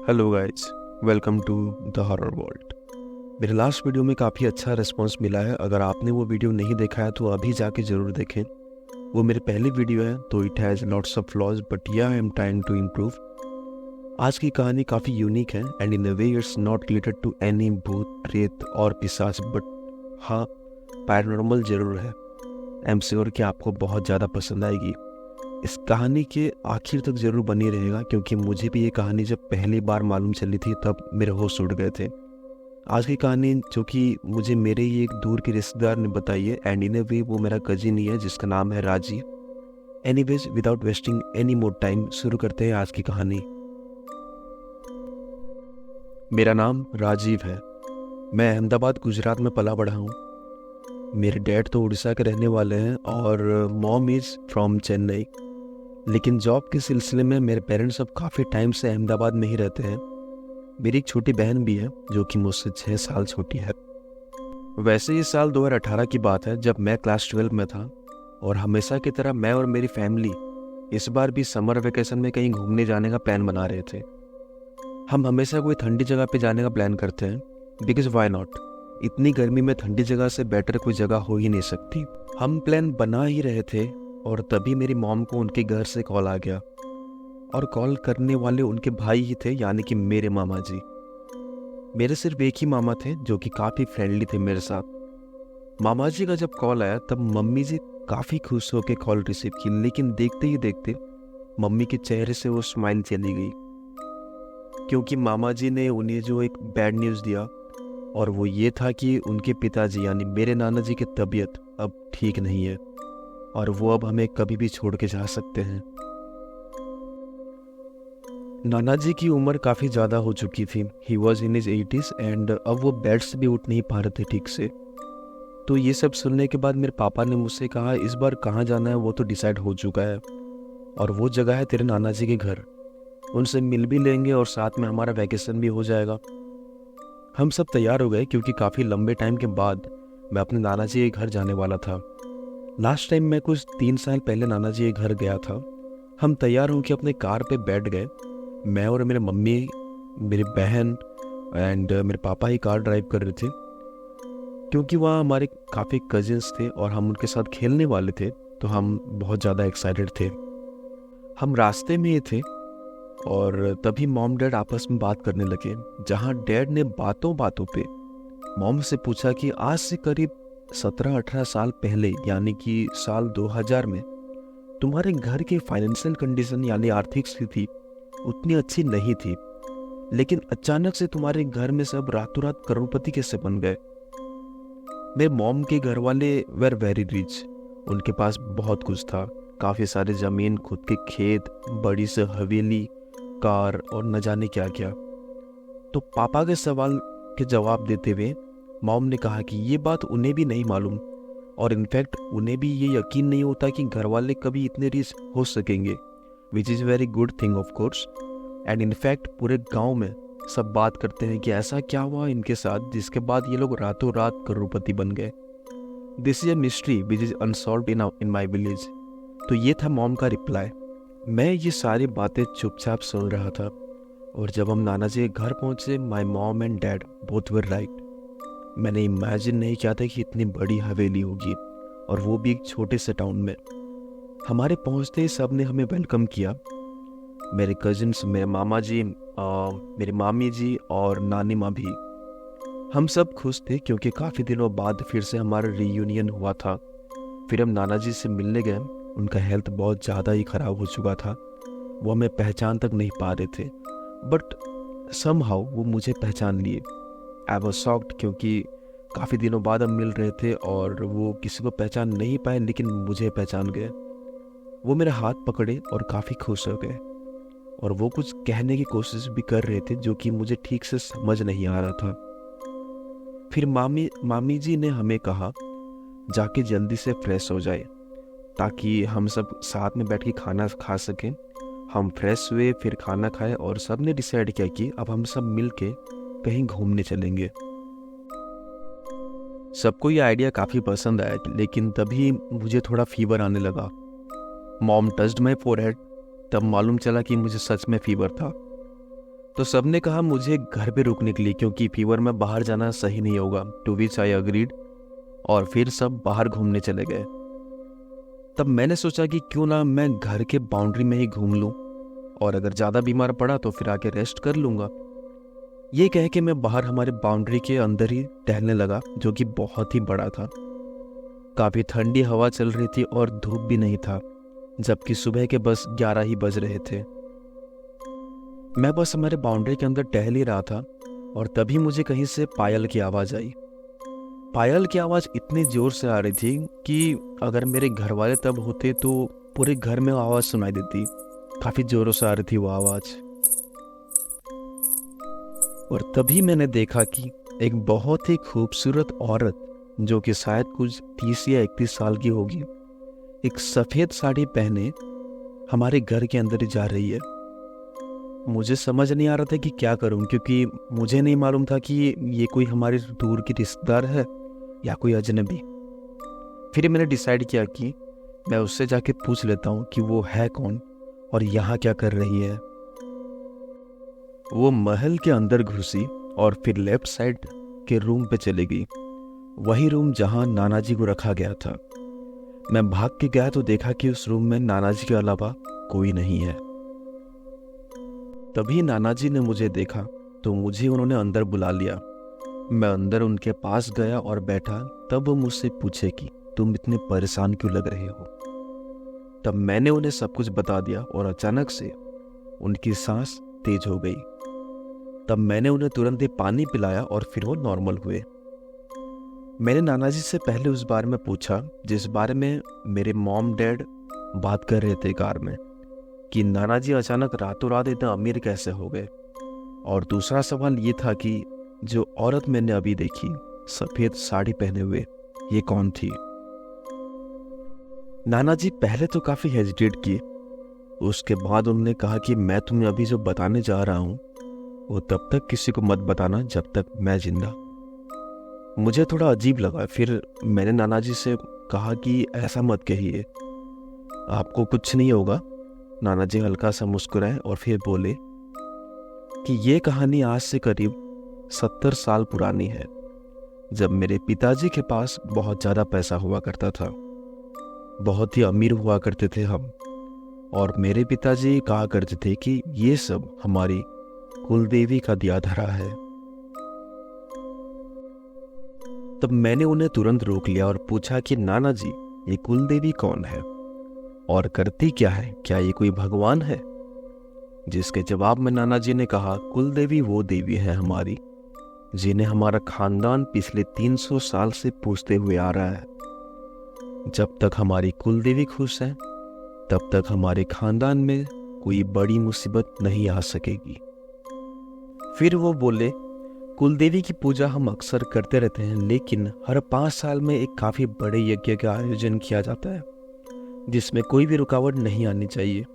Hello guys, welcome to the horror world. मेरे last video में काफ़ी अच्छा रिस्पांस मिला है। अगर आपने वो वीडियो नहीं देखा है तो अभी जाके ज़रूर देखें। वो मेरी पहली वीडियो है तो it has lots of flaws but yeah I am trying to improve. आज की कहानी काफ़ी यूनिक है and in a way it's not related to any भूत प्रेत और पिशाच, बट हाँ, पैरानॉर्मल ज़रूर है। आई एम श्योर कि आपको बहुत ज़्यादा पसंद आएगी। इस कहानी के आखिर तक ज़रूर बनी रहेगा क्योंकि मुझे भी ये कहानी जब पहली बार मालूम चली थी तब मेरे होश उड़ गए थे। आज की कहानी जो कि मुझे मेरे ही एक दूर के रिश्तेदार ने बताई है एंड इन ए वे वो मेरा कजिन ही है जिसका नाम है Rajiv. Anyways, without wasting any more time शुरू करते हैं आज की कहानी। मेरा नाम राजीव है। मैं अहमदाबाद गुजरात में पला बढ़ा हूँ। मेरे डैड तो उड़ीसा के रहने वाले हैं और मॉम इज़ फ्रॉम चेन्नई। लेकिन जॉब के सिलसिले में मेरे पेरेंट्स अब काफ़ी टाइम से अहमदाबाद में ही रहते हैं। मेरी एक छोटी बहन भी है जो कि मुझसे 6 साल छोटी है। वैसे ये साल 2018 की बात है जब मैं क्लास 12 में था और हमेशा की तरह मैं और मेरी फैमिली इस बार भी समर वेकेशन में कहीं घूमने जाने का प्लान बना रहे थे। हम हमेशा कोई ठंडी जगह पे जाने का प्लान करते हैं बिकॉज वाई नॉट। इतनी गर्मी में ठंडी जगह से बेटर कोई जगह हो ही नहीं सकती। हम प्लान बना ही रहे थे और तभी मेरी मॉम को उनके घर से कॉल आ गया और कॉल करने वाले उनके भाई ही थे, यानी कि मेरे मामा जी। मेरे सिर्फ एक ही मामा थे जो कि काफ़ी फ्रेंडली थे मेरे साथ। मामा जी का जब कॉल आया तब मम्मी जी काफ़ी खुश होकर कॉल रिसीव की, लेकिन देखते ही देखते मम्मी के चेहरे से वो स्माइल चली गई क्योंकि मामा जी ने उन्हें जो एक बैड न्यूज़ दिया और वो ये था कि उनके पिताजी यानी मेरे नाना जी की तबीयत अब ठीक नहीं है और वो अब हमें कभी भी छोड़ के जा सकते हैं। नाना जी की उम्र काफ़ी ज़्यादा हो चुकी थी। He was in his 80s and अब वो बेड से भी उठ नहीं पा रहे थे ठीक से। तो ये सब सुनने के बाद मेरे पापा ने मुझसे कहा इस बार कहाँ जाना है वो तो डिसाइड हो चुका है और वो जगह है तेरे नाना जी के घर। उनसे मिल भी लेंगे और साथ में हमारा वैकेशन भी हो जाएगा। हम सब तैयार हो गए क्योंकि काफ़ी लंबे टाइम के बाद मैं अपने नाना जी के घर जाने वाला था। लास्ट टाइम मैं कुछ 3 साल पहले नाना जी के घर गया था। हम तैयार होकर अपने कार पे बैठ गए। मैं और मेरे मम्मी, मेरी बहन एंड मेरे पापा ही कार ड्राइव कर रहे थे क्योंकि वहाँ हमारे काफ़ी कजिन्स थे और हम उनके साथ खेलने वाले थे, तो हम बहुत ज़्यादा एक्साइटेड थे। हम रास्ते में ही थे और तभी मॉम डैड आपस में बात करने लगे, जहाँ डैड ने बातों बातों पे मॉम से पूछा कि आज से करीब 17-18 साल पहले यानी कि साल 2000 में तुम्हारे घर की फाइनेंशियल कंडीशन यानी आर्थिक स्थिति उतनी अच्छी नहीं थी, लेकिन अचानक से तुम्हारे घर में सब रातों रात करोड़पति कैसे बन गए। मेरे मॉम के घर वाले वेर वेरी रिच। उनके पास बहुत कुछ था, काफ़ी सारे ज़मीन, खुद के खेत, बड़ी से हवेली, कार और न जाने क्या क्या। तो पापा के सवाल के जवाब देते हुए मॉम ने कहा कि ये बात उन्हें भी नहीं मालूम और इनफैक्ट उन्हें भी ये यकीन नहीं होता कि घर वाले कभी इतने रिच हो सकेंगे, which is very good thing of course. And in fact पूरे गांव में सब बात करते हैं कि ऐसा क्या हुआ इनके साथ जिसके बाद ये लोग रातों रात करोड़पति बन गए। This is a mystery which is unsolved in my village. तो ये था मॉम का रिप्लाई। मैं ये सारी बातें चुपचाप सुन रहा था और जब हम नाना जी के घर पहुँचे, my mom and dad both were right. मैंने इमेजिन नहीं किया था कि इतनी बड़ी हवेली होगी और वो भी एक छोटे से टाउन में। हमारे पहुंचते ही सब ने हमें वेलकम किया। मेरे कजिन्स, मेरे मामा जी, मेरी मामी जी और नानी माँ भी। हम सब खुश थे क्योंकि काफ़ी दिनों बाद फिर से हमारा रीयूनियन हुआ था। फिर हम नाना जी से मिलने गए। उनका हेल्थ बहुत ज़्यादा ही ख़राब हो चुका था। वो हमें पहचान तक नहीं पा रहे थे, बट समहाउ वो मुझे पहचान लिए। आई वॉज शॉक्ड क्योंकि काफ़ी दिनों बाद हम मिल रहे थे और वो किसी को पहचान नहीं पाए लेकिन मुझे पहचान गए। वो मेरा हाथ पकड़े और काफ़ी खुश हो गए और वो कुछ कहने की कोशिश भी कर रहे थे जो कि मुझे ठीक से समझ नहीं आ रहा था। फिर मामी जी ने हमें कहा जाके जल्दी से फ्रेश हो जाए ताकि हम सब साथ में बैठ के खाना खा सकें। हम फ्रेश हुए, फिर खाना खाए और सब ने डिसाइड किया कि अब हम सब मिल के कहीं घूमने चलेंगे। सबको ये आइडिया काफ़ी पसंद आया, लेकिन तभी मुझे थोड़ा फीवर आने लगा। मॉम टच्ड माई फोरहेड, तब मालूम चला कि मुझे सच में फीवर था। तो सबने कहा मुझे घर पे रुकने के लिए, क्योंकि फीवर में बाहर जाना सही नहीं होगा। टू विच आई अग्रीड, और फिर सब बाहर घूमने चले गए। तब मैंने सोचा कि क्यों ना मैं घर के बाउंड्री में ही घूम लूं, और अगर ज़्यादा बीमार पड़ा तो फिर आके रेस्ट कर लूँगा। ये कह के मैं बाहर हमारे बाउंड्री के अंदर ही टहलने लगा, जो कि बहुत ही बड़ा था। काफ़ी ठंडी हवा चल रही थी और धूप भी नहीं था, जबकि सुबह के बस 11 ही बज रहे थे। मैं बस हमारे बाउंड्री के अंदर टहल ही रहा था, और तभी मुझे कहीं से पायल की आवाज़ आई। पायल की आवाज़ इतनी ज़ोर से आ रही थी कि अगर मेरे घर वाले तब होते तो पूरे घर में आवाज़ सुनाई देती। काफ़ी ज़ोरों से आ रही थी वो आवाज़। और तभी मैंने देखा कि एक बहुत ही खूबसूरत औरत, जो कि शायद कुछ 30 या 31 साल की होगी, एक सफ़ेद साड़ी पहने हमारे घर के अंदर ही जा रही है। मुझे समझ नहीं आ रहा था कि क्या करूं, क्योंकि मुझे नहीं मालूम था कि ये कोई हमारे दूर की रिश्तेदार है या कोई अजनबी। फिर मैंने डिसाइड किया कि मैं उससे जाके पूछ लेता हूं कि वो है कौन और यहाँ क्या कर रही है। वो महल के अंदर घुसी और फिर लेफ्ट साइड के रूम पे चली गई, वही रूम जहां नाना जी को रखा गया था। मैं भाग के गया तो देखा कि उस रूम में नाना जी के अलावा कोई नहीं है। तभी नाना जी ने मुझे देखा तो मुझे उन्होंने अंदर बुला लिया। मैं अंदर उनके पास गया और बैठा। तब वो मुझसे पूछे कि तुम इतने परेशान क्यों लग रहे हो। तब मैंने उन्हें सब कुछ बता दिया और अचानक से उनकी सांस तेज हो गई। तब मैंने उन्हें तुरंत ही पानी पिलाया और फिर वो नॉर्मल हुए। मैंने नाना जी से पहले उस बारे में पूछा जिस बारे में मेरे मॉम डैड बात कर रहे थे कार में, कि नाना जी अचानक रातों रात इतना अमीर कैसे हो गए। और दूसरा सवाल ये था कि जो औरत मैंने अभी देखी सफ़ेद साड़ी पहने हुए, ये कौन थी। नाना जी पहले तो काफ़ी हेजिटेट किए, उसके बाद उन्होंने कहा कि मैं तुम्हें अभी जो बताने जा रहा हूँ वो तब तक किसी को मत बताना जब तक मैं जिंदा। मुझे थोड़ा अजीब लगा। फिर मैंने नाना जी से कहा कि ऐसा मत कहिए, आपको कुछ नहीं होगा। नाना जी हल्का सा मुस्कुराए और फिर बोले कि ये कहानी आज से करीब 70 साल पुरानी है, जब मेरे पिताजी के पास बहुत ज़्यादा पैसा हुआ करता था। बहुत ही अमीर हुआ करते थे हम, और मेरे पिताजी कहा करते थे कि ये सब हमारी कुलदेवी का दिया धरा है। तब मैंने उन्हें तुरंत रोक लिया और पूछा कि नाना जी, ये कुलदेवी कौन है और करती क्या है, क्या ये कोई भगवान है। जिसके जवाब में नाना जी ने कहा, कुलदेवी वो देवी है हमारी जिन्हें हमारा खानदान पिछले 300 साल से पूजते हुए आ रहा है। जब तक हमारी कुलदेवी खुश है तब तक हमारे खानदान में कोई बड़ी मुसीबत नहीं आ सकेगी। फिर वो बोले, कुलदेवी की पूजा हम अक्सर करते रहते हैं, लेकिन हर 5 साल में एक काफ़ी बड़े यज्ञ का आयोजन किया जाता है जिसमें कोई भी रुकावट नहीं आनी चाहिए।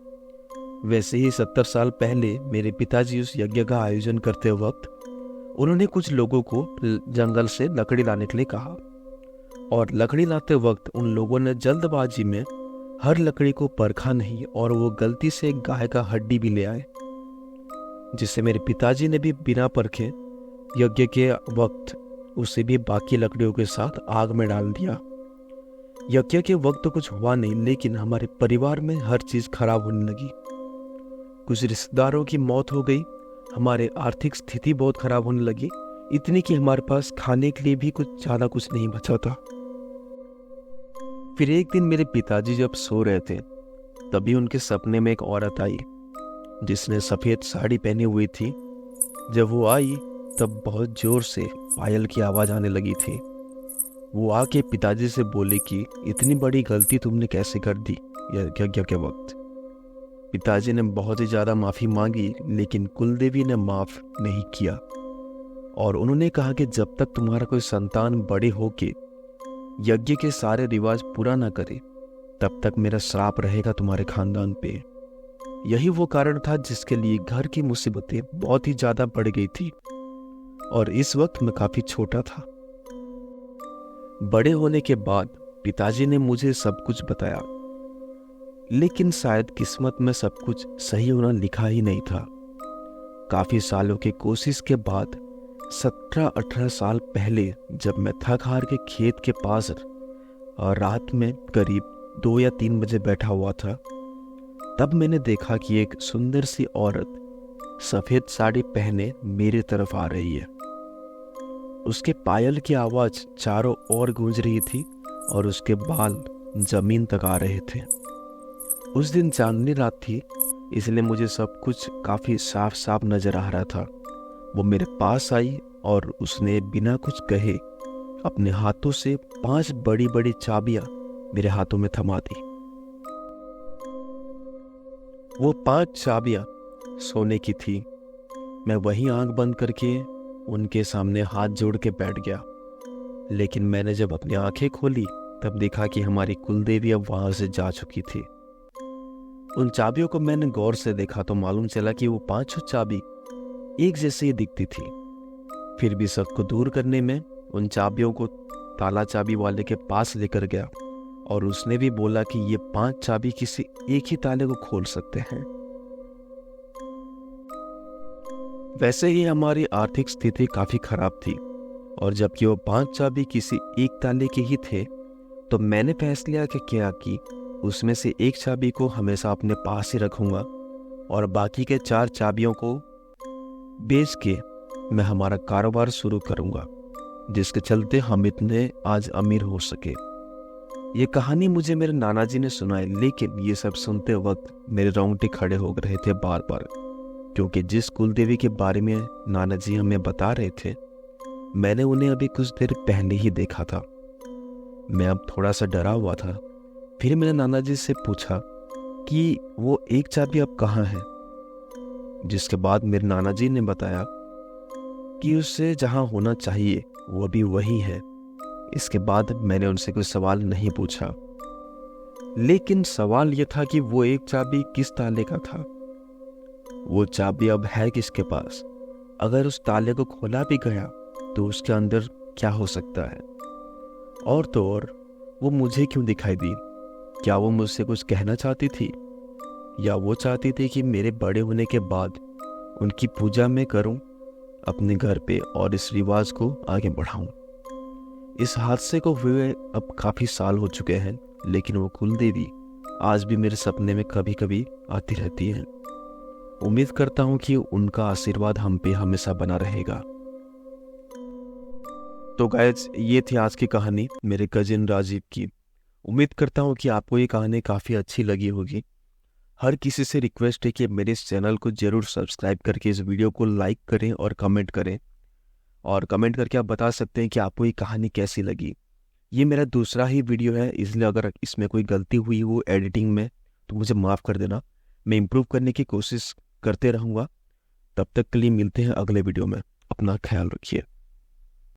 वैसे ही 70 साल पहले मेरे पिताजी उस यज्ञ का आयोजन करते वक्त उन्होंने कुछ लोगों को जंगल से लकड़ी लाने के लिए कहा, और लकड़ी लाते वक्त उन लोगों ने जल्दबाजी में हर लकड़ी को परखा नहीं और वो गलती से एक गाय का हड्डी भी ले आए, जिससे मेरे पिताजी ने भी बिना परखे यज्ञ के वक्त उसे भी बाकी लकड़ियों के साथ आग में डाल दिया। यज्ञ के वक्त तो कुछ हुआ नहीं, लेकिन हमारे परिवार में हर चीज़ खराब होने लगी। कुछ रिश्तेदारों की मौत हो गई, हमारे आर्थिक स्थिति बहुत खराब होने लगी, इतनी कि हमारे पास खाने के लिए भी ज़्यादा कुछ नहीं बचा था। फिर एक दिन मेरे पिताजी जब सो रहे थे तभी उनके सपने में एक औरत आई जिसने सफ़ेद साड़ी पहनी हुई थी। जब वो आई तब बहुत ज़ोर से पायल की आवाज़ आने लगी थी। वो आके पिताजी से बोले कि इतनी बड़ी गलती तुमने कैसे कर दी यज्ञ के वक्त। पिताजी ने बहुत ही ज़्यादा माफ़ी मांगी, लेकिन कुलदेवी ने माफ़ नहीं किया, और उन्होंने कहा कि जब तक तुम्हारा कोई संतान बड़े होके यज्ञ के सारे रिवाज पूरा ना करे तब तक मेरा श्राप रहेगा तुम्हारे खानदान पे। यही वो कारण था जिसके लिए घर की मुसीबतें बहुत ही ज़्यादा बढ़ गई थी, और इस वक्त मैं काफ़ी छोटा था। बड़े होने के बाद पिताजी ने मुझे सब कुछ बताया, लेकिन शायद किस्मत में सब कुछ सही होना लिखा ही नहीं था। काफ़ी सालों की कोशिश के बाद 17-18 साल पहले जब मैं थक हार के खेत के पास और रात में करीब 2 या 3 बजे बैठा हुआ था, तब मैंने देखा कि एक सुंदर सी औरत सफ़ेद साड़ी पहने मेरी तरफ आ रही है। उसके पायल की आवाज़ चारों ओर गूंज रही थी और उसके बाल जमीन तक आ रहे थे। उस दिन चांदनी रात थी, इसलिए मुझे सब कुछ काफ़ी साफ साफ नज़र आ रहा था। वो मेरे पास आई और उसने बिना कुछ कहे अपने हाथों से 5 बड़ी बड़ी चाबियां मेरे हाथों में थमा दी। वो 5 चाबियां सोने की थी। मैं वहीं आंख बंद करके उनके सामने हाथ जोड़ के बैठ गया। लेकिन मैंने जब अपनी आंखें खोली तब देखा कि हमारी कुलदेवी अब वहां से जा चुकी थी। उन चाबियों को मैंने गौर से देखा तो मालूम चला कि वो 5 चाबी एक जैसे ही दिखती थी। फिर भी सबको दूर करने में उन चाबियों को ताला चाबी वाले के पास लेकर गया और उसने भी बोला कि ये 5 चाबी किसी एक ही ताले को खोल सकते हैं। वैसे ही हमारी आर्थिक स्थिति काफी खराब थी और जबकि वो 5 चाबी किसी एक ताले के ही थे, तो मैंने फैसला किया कि उसमें से एक चाबी को हमेशा अपने पास ही रखूंगा और बाकी के 4 चाबियों को बेच के मैं हमारा कारोबार शुरू करूंगा, जिसके चलते हम इतने आज अमीर हो सके। ये कहानी मुझे मेरे नाना जी ने सुनाई, लेकिन ये सब सुनते वक्त मेरे रोंगटे खड़े हो रहे थे बार बार, क्योंकि जिस कुलदेवी के बारे में नाना जी हमें बता रहे थे, मैंने उन्हें अभी कुछ देर पहले ही देखा था। मैं अब थोड़ा सा डरा हुआ था। फिर मैंने नाना जी से पूछा कि वो एक चाबी अब कहाँ है, जिसके बाद मेरे नाना जी ने बताया कि उससे जहाँ होना चाहिए वो अभी वही है। इसके बाद मैंने उनसे कोई सवाल नहीं पूछा, लेकिन सवाल यह था कि वो एक चाबी किस ताले का था। वो चाबी अब है किसके पास? अगर उस ताले को खोला भी गया तो उसके अंदर क्या हो सकता है? और तो और वो मुझे क्यों दिखाई दी? क्या वो मुझसे कुछ कहना चाहती थी, या वो चाहती थी कि मेरे बड़े होने के बाद उनकी पूजा मैं करूं अपने घर पे और इस रिवाज को आगे बढ़ाऊं? इस हादसे को हुए अब काफ़ी साल हो चुके हैं, लेकिन वो कुलदेवी आज भी मेरे सपने में कभी कभी आती रहती है। उम्मीद करता हूं कि उनका आशीर्वाद हम पे हमेशा बना रहेगा। तो गाइस, ये थी आज की कहानी मेरे कजिन राजीव की। उम्मीद करता हूँ कि आपको ये कहानी काफ़ी अच्छी लगी होगी। हर किसी से रिक्वेस्ट है कि मेरे इस चैनल को जरूर सब्सक्राइब करके इस वीडियो को लाइक करें और कमेंट करें। और कमेंट करके आप बता सकते हैं कि आपको ये कहानी कैसी लगी। ये मेरा दूसरा ही वीडियो है, इसलिए अगर इसमें कोई गलती हुई हो एडिटिंग में तो मुझे माफ़ कर देना। मैं इम्प्रूव करने की कोशिश करते रहूँगा। तब तक के लिए मिलते हैं अगले वीडियो में। अपना ख्याल रखिए।